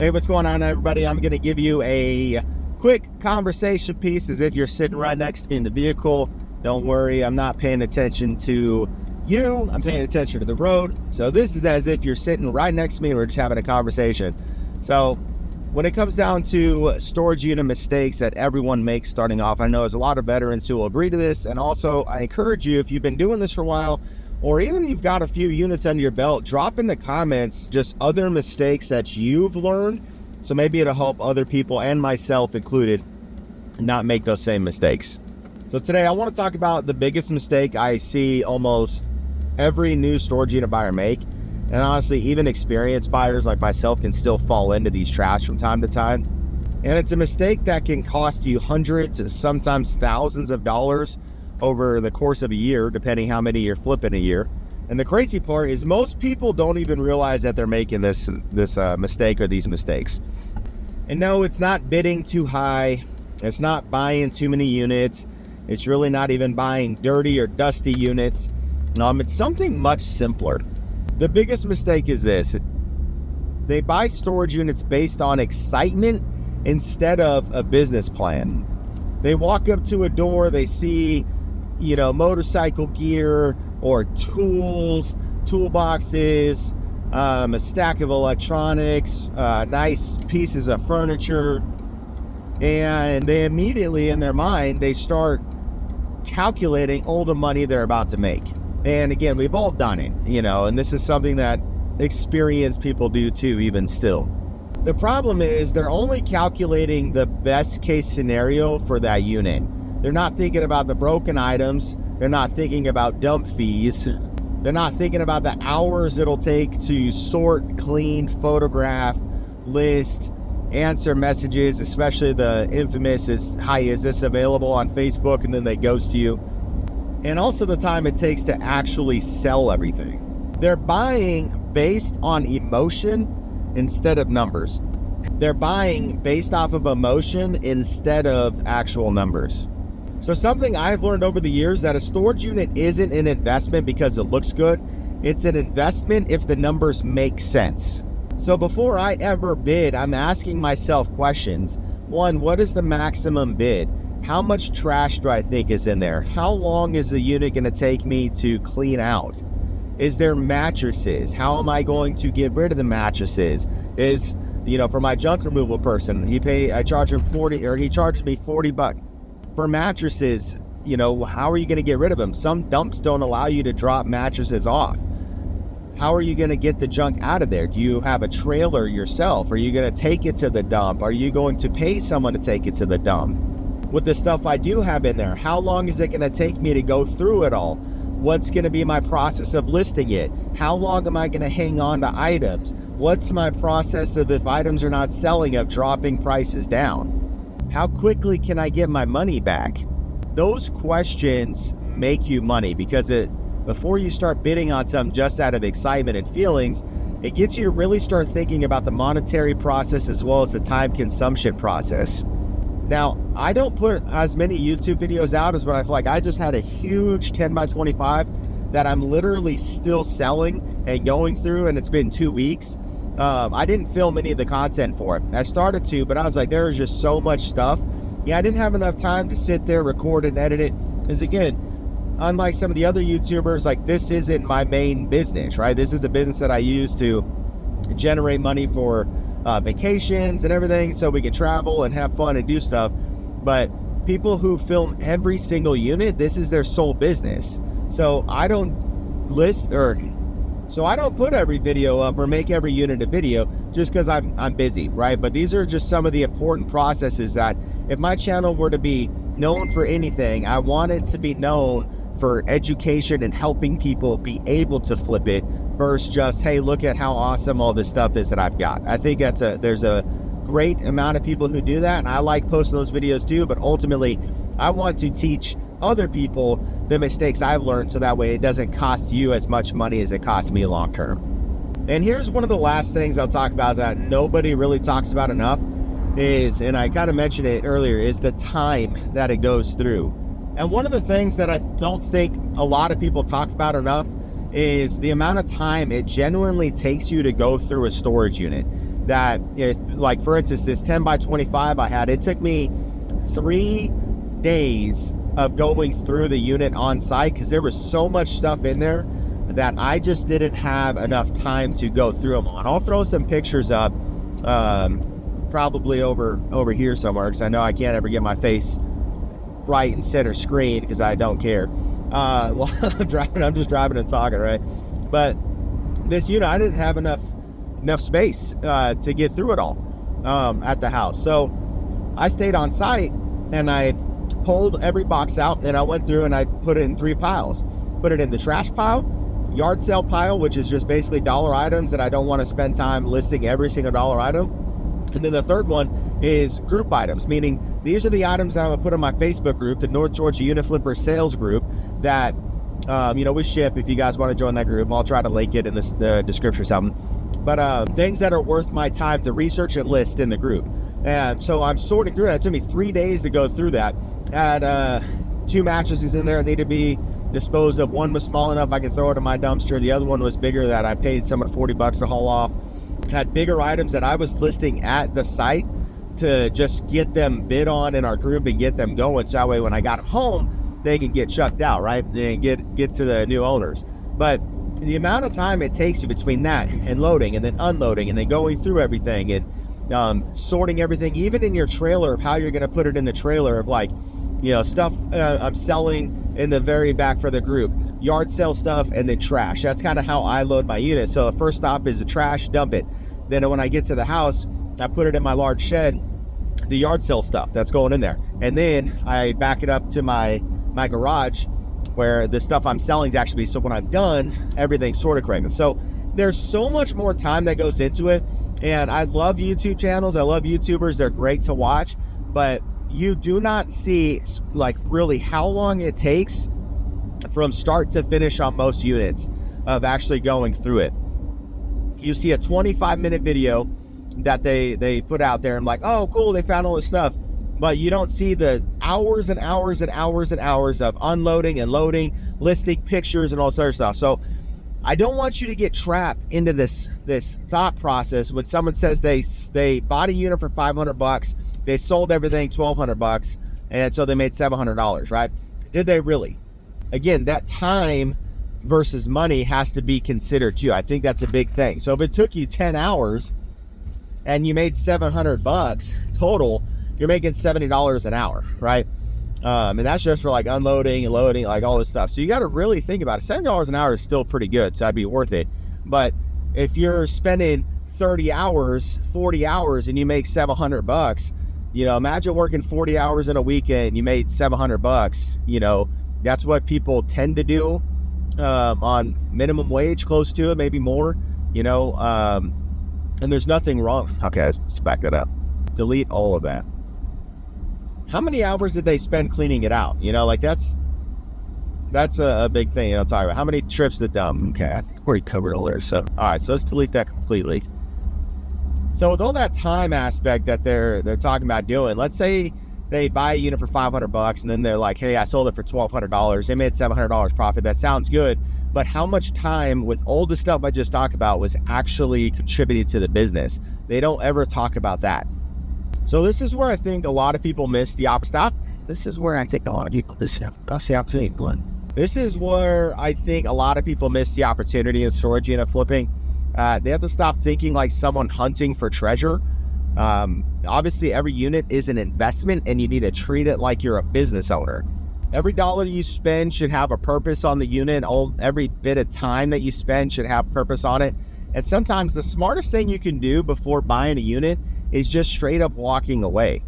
Hey, what's going on, everybody? I'm going to give you a quick conversation piece as if you're sitting right next to me in the vehicle. Don't worry, I'm not paying attention to you. I'm paying attention to the road. So this is as if you're sitting right next to me and we're just having a conversation. So when it comes down to storage unit mistakes that everyone makes starting off, I know there's a lot of veterans who will agree to this. And also, I encourage you, if you've been doing this for a while, or even if you've got a few units under your belt, drop in the comments just other mistakes that you've learned. So maybe it'll help other people, and myself included, not make those same mistakes. So today I want to talk about the biggest mistake I see almost every new storage unit buyer make. And honestly, even experienced buyers like myself can still fall into these traps from time to time. And it's a mistake that can cost you hundreds, sometimes thousands of dollars over the course of a year, depending how many you're flipping a year. And the crazy part is most people don't even realize that they're making this mistake or these mistakes. And no, it's not bidding too high. It's not buying too many units. It's really not even buying dirty or dusty units. It's something much simpler. The biggest mistake is this. They buy storage units based on excitement instead of a business plan. They walk up to a door, they see motorcycle gear or tools, toolboxes, a stack of electronics, nice pieces of furniture, and they immediately in their mind, they start calculating all the money they're about to make. And again, we've all done it, and this is something that experienced people do too, even still. The problem is they're only calculating the best case scenario for that unit. They're not thinking about the broken items. They're not thinking about dump fees. They're not thinking about the hours it'll take to sort, clean, photograph, list, answer messages, especially the infamous hi, is this available on Facebook? And then they ghost you. And also the time it takes to actually sell everything. They're buying based on emotion instead of numbers. They're buying based off of emotion instead of actual numbers. So something I've learned over the years that a storage unit isn't an investment because it looks good. It's an investment if the numbers make sense. So before I ever bid, I'm asking myself questions. One, what is the maximum bid? How much trash do I think is in there? How long is the unit going to take me to clean out? Is there mattresses? How am I going to get rid of the mattresses? For my junk removal person, I charge him 40, or he charges me $40. For mattresses, how are you going to get rid of them? Some dumps don't allow you to drop mattresses off. How are you going to get the junk out of there? Do you have a trailer yourself? Are you going to take it to the dump? Are you going to pay someone to take it to the dump? With the stuff I do have in there, how long is it going to take me to go through it all? What's going to be my process of listing it? How long am I going to hang on to items? What's my process of, if items are not selling, of dropping prices down? How quickly can I get my money back? Those questions make you money because before you start bidding on something just out of excitement and feelings, it gets you to really start thinking about the monetary process as well as the time consumption process. Now, I don't put as many YouTube videos out as what I feel like. I just had a huge 10x25 that I'm literally still selling and going through, and it's been 2 weeks. I didn't film any of the content for it. I started to, but I was like, there is just so much stuff. Yeah, I didn't have enough time to sit there, record and edit it. Because again, unlike some of the other YouTubers, like this isn't my main business, right? This is the business that I use to generate money for vacations and everything so we can travel and have fun and do stuff. But people who film every single unit, this is their sole business. So I don't put every video up or make every unit a video just because I'm busy, right? But these are just some of the important processes that if my channel were to be known for anything, I want it to be known for education and helping people be able to flip it versus just, hey, look at how awesome all this stuff is that I've got. I think there's a great amount of people who do that, and I like posting those videos too, but ultimately I want to teach other people the mistakes I've learned so that way it doesn't cost you as much money as it costs me long term. And here's one of the last things I'll talk about that nobody really talks about enough is, and I kind of mentioned it earlier, is the time that it goes through. And one of the things that I don't think a lot of people talk about enough is the amount of time it genuinely takes you to go through a storage unit. that, like for instance, this 10 by 25 I had, it took me 3 days of going through the unit on site because there was so much stuff in there that I just didn't have enough time to go through them all. And I'll throw some pictures up, probably over here somewhere, because I know I can't ever get my face right in center screen because I don't care. Well, I'm just driving and talking, right? But this unit, I didn't have enough space to get through it all at the house. So I stayed on site and I pulled every box out and I went through and I put it in 3 piles. Put it in the trash pile, yard sale pile, which is just basically dollar items that I don't want to spend time listing every single dollar item. And then the third one is group items, meaning these are the items that I'm gonna put in my Facebook group, the North Georgia Unit Flipper Sales Group, that we ship. If you guys want to join that group, I'll try to link it in the description or something. But things that are worth my time to research and list in the group. And so I'm sorting through that. It took me 3 days to go through that. I had 2 mattresses in there that need to be disposed of. One was small enough I could throw it in my dumpster. The other one was bigger that I paid someone $40 to haul off. Had bigger items that I was listing at the site to just get them bid on in our group and get them going. So that way when I got them home, they can get chucked out, right? And get to the new owners. But the amount of time it takes you between that and loading and then unloading and then going through everything and sorting everything, even in your trailer, of how you're going to put it in the trailer, of like, stuff I'm selling in the very back for the group, yard sale stuff, and then trash. That's kind of how I load my unit. So the first stop is the trash, dump it. Then when I get to the house, I put it in my large shed, the yard sale stuff that's going in there. And then I back it up to my garage where the stuff I'm selling is actually, so when I'm done, everything's sorted correctly. So there's so much more time that goes into it. And I love YouTube channels. I love YouTubers. They're great to watch, but you do not see like really how long it takes from start to finish on most units of actually going through it. You see a 25-minute video that they put out there and like, oh cool, they found all this stuff, but you don't see the hours and hours and hours and hours of unloading and loading, listing pictures and all this other stuff. So I don't want you to get trapped into this thought process when someone says they bought a unit for $500, they sold everything $1,200, and so they made $700, right? Did they really? Again, that time versus money has to be considered too. I think that's a big thing. So if it took you 10 hours and you made $700 total, you're making $70 an hour, right? And that's just for like unloading and loading, like all this stuff. So you got to really think about it. $70 an hour is still pretty good, so that'd be worth it. But if you're spending 30 hours, 40 hours, and you make $700, imagine working 40 hours in a weekend, you made $700. That's what people tend to do on minimum wage, close to it, maybe more. And there's nothing wrong. Okay, let's back that up. Delete all of that. How many hours did they spend cleaning it out? Like that's a big thing. Talk about how many trips to the dump. Okay, I think we already covered all there. So all right, so let's delete that completely. So with all that time aspect that they're talking about doing, let's say they buy a unit for $500 and then they're like, hey, I sold it for $1,200. They made $700 profit. That sounds good. But how much time with all the stuff I just talked about was actually contributing to the business? They don't ever talk about that. So this is where I think a lot of people miss the stop. This is where I think a lot of people miss the opportunity. This is where I think a lot of people miss the opportunity in storage unit flipping. They have to stop thinking like someone hunting for treasure. Obviously, every unit is an investment and you need to treat it like you're a business owner. Every dollar you spend should have a purpose on the unit. Every bit of time that you spend should have purpose on it. And sometimes the smartest thing you can do before buying a unit is just straight up walking away.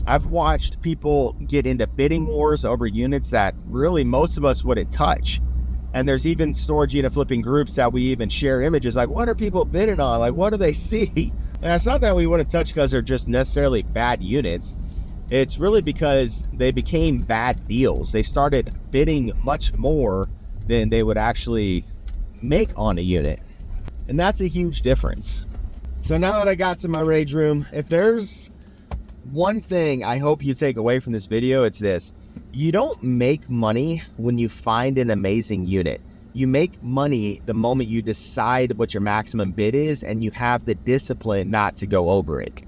I've watched people get into bidding wars over units that really most of us wouldn't touch. And there's even storage unit flipping groups that we even share images like, what are people bidding on? Like, what do they see? And it's not that we wouldn't touch because they're just necessarily bad units. It's really because they became bad deals. They started bidding much more than they would actually make on a unit. And that's a huge difference. So now that I got to my rage room, if there's one thing I hope you take away from this video, it's this. You don't make money when you find an amazing unit. You make money the moment you decide what your maximum bid is and you have the discipline not to go over it.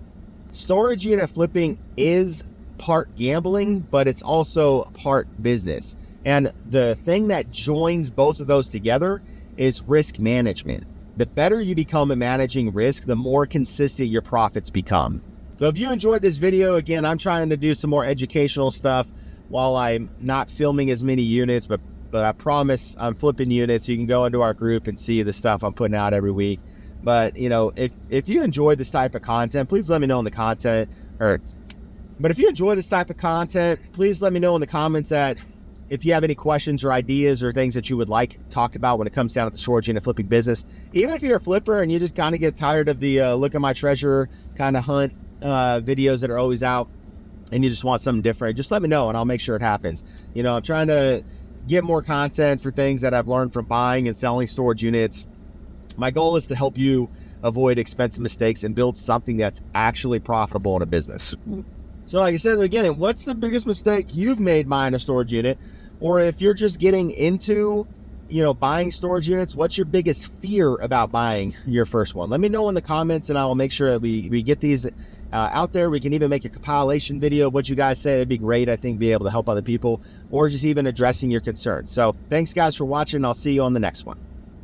Storage unit flipping is part gambling, but it's also part business. And the thing that joins both of those together is risk management. The better you become at managing risk, the more consistent your profits become. So if you enjoyed this video, again, I'm trying to do some more educational stuff while I'm not filming as many units, but I promise I'm flipping units. You can go into our group and see the stuff I'm putting out every week. But you know, if you enjoy this type of content, please let me know in the content. But if you enjoy this type of content, please let me know in the comments that if you have any questions or ideas or things that you would like talked about when it comes down to the storage unit flipping business. Even if you're a flipper and you just kind of get tired of the look at my treasure kind of hunt videos that are always out, and you just want something different, just let me know and I'll make sure it happens. You know, I'm trying to get more content for things that I've learned from buying and selling storage units. My goal is to help you avoid expensive mistakes and build something that's actually profitable in a business. So like I said at the beginning, what's the biggest mistake you've made buying a storage unit? Or if you're just getting into, you know, buying storage units, what's your biggest fear about buying your first one? Let me know in the comments and I will make sure that we get these out there. We can even make a compilation video of what you guys say. It'd be great, I think, be able to help other people or just even addressing your concerns. So thanks guys for watching. I'll see you on the next one.